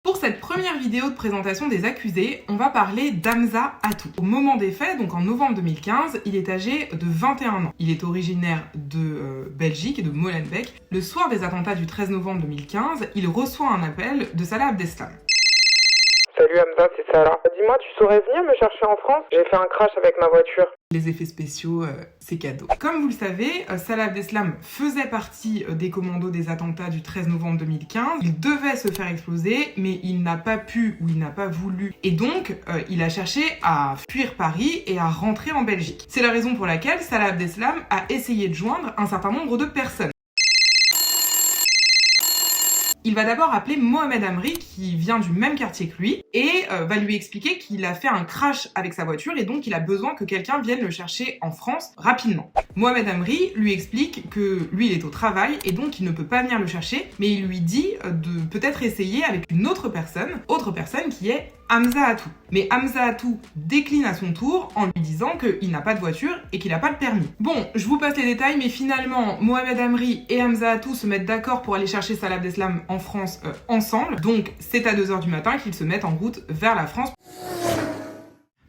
Pour cette première vidéo de présentation des accusés, on va parler d'Hamza Atou. Au moment des faits, donc en novembre 2015, il est âgé de 21 ans. Il est originaire de Belgique et de Molenbeek. Le soir des attentats du 13 novembre 2015, il reçoit un appel de Salah Abdeslam. Salut Hamza, c'est Salah. Dis-moi, tu saurais venir me chercher en France? J'ai fait un crash avec ma voiture. Les effets spéciaux, c'est cadeau. Comme vous le savez, Salah Abdeslam faisait partie des commandos des attentats du 13 novembre 2015. Il devait se faire exploser, mais il n'a pas pu ou il n'a pas voulu. Et donc, il a cherché à fuir Paris et à rentrer en Belgique. C'est la raison pour laquelle Salah Abdeslam a essayé de joindre un certain nombre de personnes. Il va d'abord appeler Mohamed Amri, qui vient du même quartier que lui, et va lui expliquer qu'il a fait un crash avec sa voiture et donc il a besoin que quelqu'un vienne le chercher en France rapidement. Mohamed Amri lui explique que lui il est au travail et donc il ne peut pas venir le chercher, mais il lui dit de peut-être essayer avec une autre personne qui est Hamza Atou. Mais Hamza Atou décline à son tour en lui disant qu'il n'a pas de voiture et qu'il n'a pas de permis. Bon, je vous passe les détails, mais finalement, Mohamed Amri et Hamza Atou se mettent d'accord pour aller chercher Salah Abdeslam en France ensemble. Donc, c'est à 2h du matin qu'ils se mettent en route vers la France.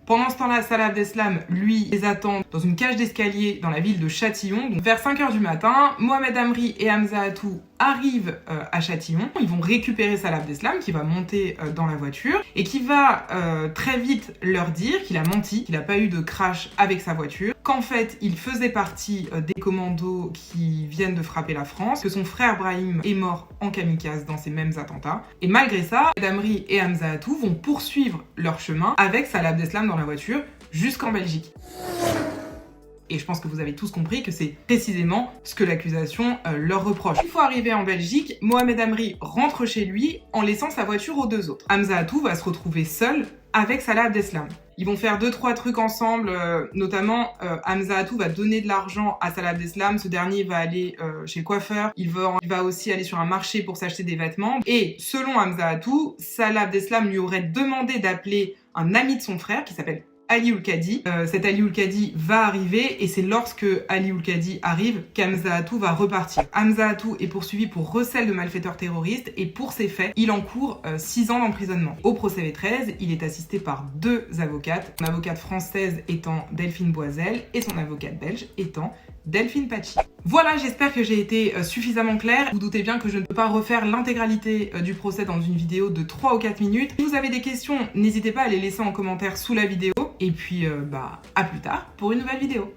Pendant ce temps-là, Salah Abdeslam, lui, les attend dans une cage d'escalier dans la ville de Châtillon. Donc, vers 5h du matin, Mohamed Amri et Hamza Atou arrivent à Châtillon. Ils vont récupérer Salah Abdeslam qui va monter dans la voiture et qui va très vite leur dire qu'il a menti, qu'il n'a pas eu de crash avec sa voiture, qu'en fait, il faisait partie des commandos qui viennent de frapper la France, que son frère Brahim est mort en kamikaze dans ces mêmes attentats. Et malgré ça, Mohamed Amri et Hamza Atou vont poursuivre leur chemin avec Salah Abdeslam dans la voiture jusqu'en Belgique. Et je pense que vous avez tous compris que c'est précisément ce que l'accusation leur reproche. Une fois arrivé en Belgique, Mohamed Amri rentre chez lui en laissant sa voiture aux deux autres. Hamza Atou va se retrouver seul avec Salah Abdeslam. Ils vont faire 2-3 trucs ensemble, notamment Hamza Atou va donner de l'argent à Salah Abdeslam, ce dernier va aller chez le coiffeur, il va aussi aller sur un marché pour s'acheter des vêtements, et selon Hamza Atou, Salah Abdeslam lui aurait demandé d'appeler un ami de son frère qui s'appelle Ali Oulkadi. Cet Ali Oulkadi va arriver et c'est lorsque Ali Oulkadi arrive qu'Hamza Atou va repartir. Hamza Atou est poursuivi pour recel de malfaiteur terroriste et pour ces faits, il encourt 6 ans d'emprisonnement. Au procès V13, il est assisté par 2 avocates, son avocate française étant Delphine Boisel et son avocate belge étant Delphine Pachi. Voilà, j'espère que j'ai été suffisamment claire. Vous doutez bien que je ne peux pas refaire l'intégralité du procès dans une vidéo de 3 ou 4 minutes. Si vous avez des questions, n'hésitez pas à les laisser en commentaire sous la vidéo. Et puis, à plus tard pour une nouvelle vidéo.